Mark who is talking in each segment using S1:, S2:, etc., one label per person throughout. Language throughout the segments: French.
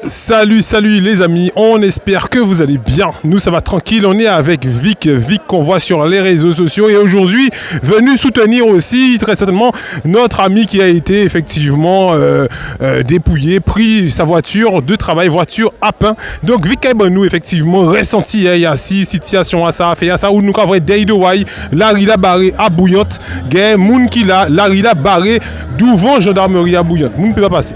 S1: Salut les amis, on espère que vous allez bien. Nous ça va tranquille, on est avec Vic qu'on voit sur les réseaux sociaux et aujourd'hui venu soutenir aussi très certainement notre ami qui a été effectivement dépouillé, pris sa voiture de travail, voiture à pain. Donc Vic nous effectivement ressenti il y a six situations à ça, fait à ça où nous avons des de wai, la rila barré à bouillante, gain moun qui la rila barré devant gendarmerie à bouillante. Moun peut pas passer.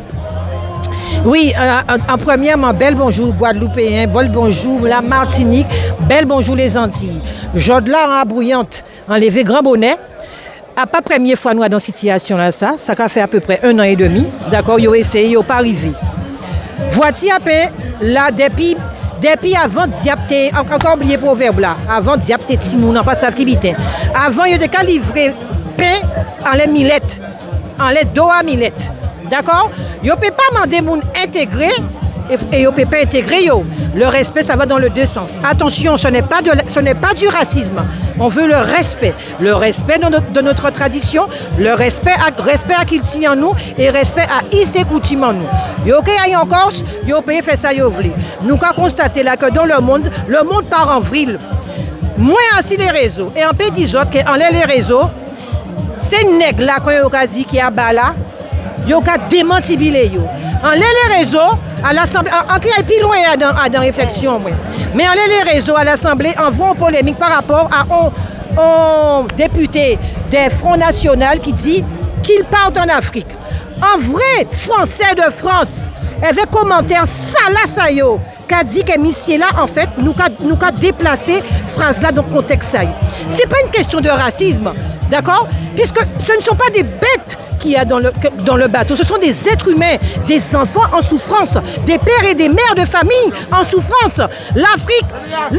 S2: Oui, en premièrement, bel bonjour Guadeloupéen, bel bonjour la Martinique, bel bonjour les Antilles. Jodla en bouillante, enlevé grand bonnet. À pas première fois nous dans cette situation là ça a fait à peu près 1 an et demi. D'accord, yo essayé, yo pas arrivé. Voici après là depuis avant diapté, encore oublié proverbe là, avant diapté timoun en pas activité. Avant yo était livré pain en les millettes, en les dos à millettes. D'accord? Yo peut pas demander moun intégrer et yo peut pas intégrer yo. Le respect ça va dans les deux sens. Attention, ce n'est pas du racisme. On veut le respect de notre tradition, le respect à Kilti en nous et respect à Issé Coutume en nous. Yo que aille en Corse, yo peut faire ça yo vle. Nous avons constaté là que dans le monde part en vrille. Moins ainsi les réseaux et en peu des autres que en les réseaux, c'est nèg là quand yo dit qui a bala. Yo ka démentibilé yo. En les réseaux à l'Assemblée, en qui est plus loin dans réflexion moi. Mais en les réseaux à l'Assemblée envoie une polémique par rapport à un député des Front National qui dit qu'il part en Afrique. En vrai français de France, avec commentaire ça yo qu'a dit que monsieur là en fait nous qu'a déplacé phrase là dans le contexte ça. C'est pas une question de racisme, d'accord? Puisque ce ne sont pas des bêtes qu'il y a dans le bateau. Ce sont des êtres humains, des enfants en souffrance, des pères et des mères de famille en souffrance. L'Afrique,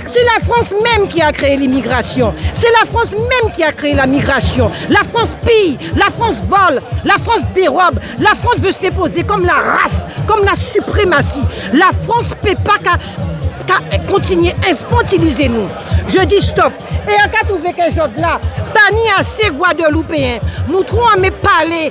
S2: c'est la France même qui a créé l'immigration. C'est la France même qui a créé la migration. La France pille, la France vole, la France dérobe, la France veut s'imposer comme la race, comme la suprématie. La France ne peut pas continuer à infantiliser nous. Je dis stop. Et en cas trouvé quelque chose là, bani assez Guadeloupéen, nous trouvons à me parler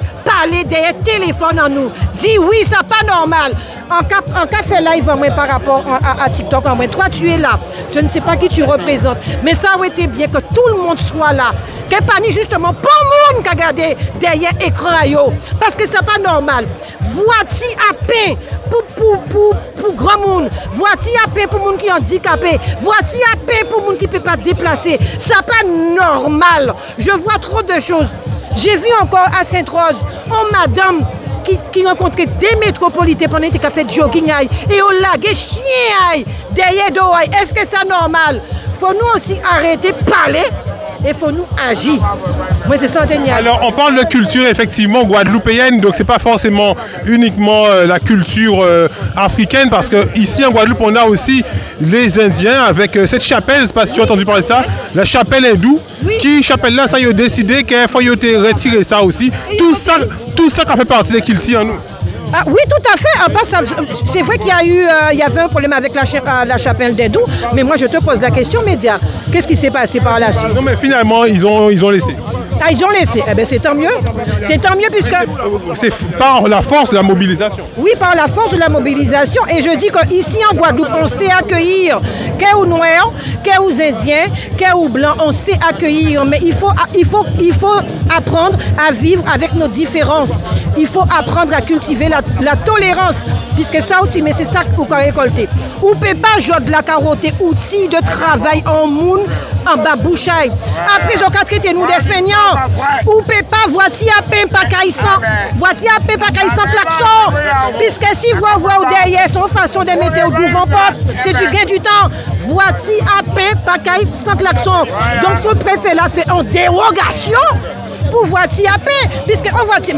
S2: des téléphones en nous. Dis oui, ça pas normal. En cas fait live en moi par rapport à TikTok en moi. Toi tu es là. Je ne sais pas qui tu représentes, mais ça aurait été bien que tout le monde soit là. Que pas ni justement pour monde qui a regardé derrière l'écran yo, parce que c'est pas normal. Voici à pain pour grand monde. Voici à pain pour monde qui est handicapé. Voici à pain pour monde qui peut pas déplacer. C'est pas normal. Je vois trop de choses. J'ai vu encore à Sainte-Rose une madame qui rencontrait des métropolitains pendant qu'elle a fait jogging et on l'a chien derrière d'eau. Est-ce que c'est normal? Faut nous aussi arrêter de parler. Il faut nous agir. Moi, c'est centenaire.
S1: Alors, on parle de culture effectivement guadeloupéenne, donc c'est pas forcément uniquement la culture africaine, parce que ici en Guadeloupe, on a aussi les Indiens avec cette chapelle, je ne sais pas si tu as entendu parler de ça, la chapelle hindoue, oui. Qui chapelle là, ça y a décidé qu'il faut retirer ça aussi. Tout ça qui fait partie des Kilti en nous.
S2: Ah, oui, tout à fait. C'est vrai qu'il y avait un problème avec la chapelle des Doux, mais moi je te pose la question, Média. Qu'est-ce qui s'est passé par la suite?
S1: Non, mais finalement, ils ont laissé.
S2: Ah, ils ont laissé. Eh bien, c'est tant mieux. C'est tant mieux puisque...
S1: C'est par la force de la mobilisation.
S2: Oui, par la force de la mobilisation. Et je dis qu'ici en Guadeloupe, on sait accueillir qu'est aux Noirs, qu'est aux Indiens, qu'est aux Blancs. On sait accueillir. Mais il faut apprendre à vivre avec nos différences. Il faut apprendre à cultiver la tolérance. Puisque ça aussi, mais c'est ça qu'on a récolté. Ou ne peut pas jouer de la carotte, outils de travail en moun, en babouchaille. Après, on a traité nous des feignants. Ou ne peut pas voici à peine pas caïssant klaxon. Puisque si vous voyez derrière son façon de mettre au devant porte, c'est du gain du temps. Voici à peine pas caïssant klaxon. Donc, il faut préférer la faire en dérogation. Pour voiture à pain, puisque en voiture,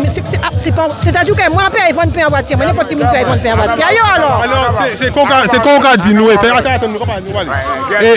S2: c'est-à-dire que moi, je vais vendre pain en voiture, mais n'importe qui peut vendre pain en voiture. Alors,
S1: c'est qu'on a dit nous,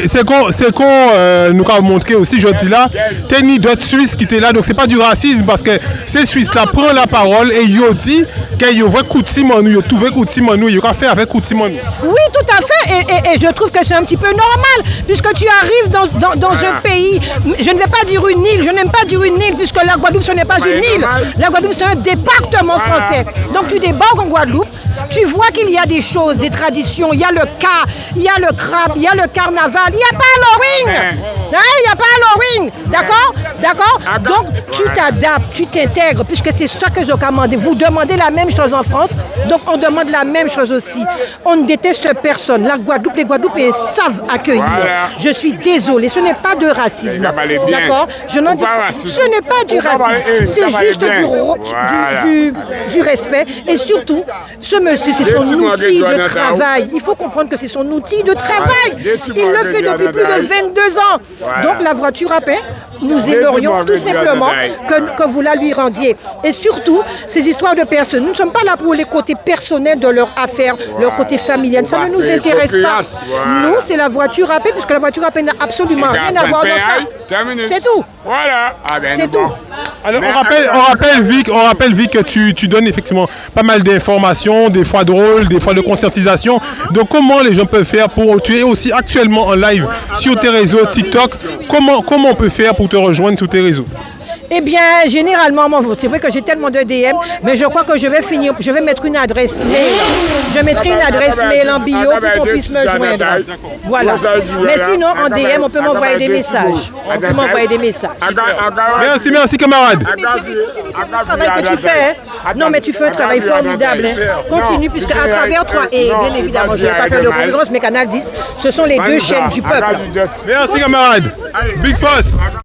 S1: c'est qu'on nous a montré aussi, je dis là, t'es ni d'autres Suisses qui étaient là, donc c'est pas du racisme, parce que ces Suisses-là prennent la parole et ils ont dit qu'ils ont vu coutume en nous, ils ont trouvé coutume en nous, ils ont fait avec coutume en nous.
S2: Oui, tout à fait, et je trouve que c'est un petit peu normal, puisque tu arrives dans un pays, je ne vais pas dire une île, je n'aime pas dire une île, puisque la Guadeloupe, ce n'est pas une île. La Guadeloupe, c'est un département français. Donc, tu débarques en Guadeloupe, tu vois qu'il y a des choses, des traditions. Il y a le cas, il y a le crabe, il y a le carnaval. Il n'y a pas Halloween. Hein, il n'y a pas Halloween. D'accord? D'accord? Donc, tu t'adaptes, tu t'intègres, puisque c'est ça que je commande. Vous demandez la même chose en France, donc on demande la même chose aussi. On ne déteste personne. La Guadeloupe, les Guadeloupéens savent accueillir. Voilà. Je suis désolée, ce n'est pas de racisme. D'accord? Je n'en dis pas. Ce n'est pas du racisme. C'est juste du respect. Et surtout, ce monsieur, c'est son outil de travail. Il faut comprendre que c'est son outil de travail. Il le fait depuis plus de 22 ans. Donc la voiture à paix, nous aimerions tout simplement que vous la lui rendiez. Et surtout, ces histoires de personnes, nous ne sommes pas là pour les côtés personnels de leur affaire, leur côté familial. Ça ne nous intéresse pas. Nous, c'est la voiture à paix, puisque la voiture à paix n'a absolument rien à voir dans ça. C'est tout.
S3: Voilà.
S2: C'est tout.
S1: Alors, on rappelle Vic, que tu donnes effectivement pas mal d'informations, des fois drôles, des fois de conscientisation. Donc, comment les gens peuvent faire pour... Tu es aussi actuellement en live sur tes réseaux TikTok. Comment on peut faire pour te rejoindre sur tes réseaux?
S2: Eh bien, généralement, c'est vrai que j'ai tellement de DM, mais je crois que je vais mettre une adresse mail. Je mettrai une adresse mail en bio pour qu'on puisse me joindre. Voilà. Mais sinon, en DM, on peut m'envoyer des messages.
S1: Merci, camarade.
S2: Le travail que tu fais, non, mais tu fais un travail formidable. Continue, puisque à travers toi, et bien évidemment, je ne vais pas faire de concurrence, mais Canal 10, ce sont les deux chaînes du peuple.
S1: Merci, camarade. Big Foss.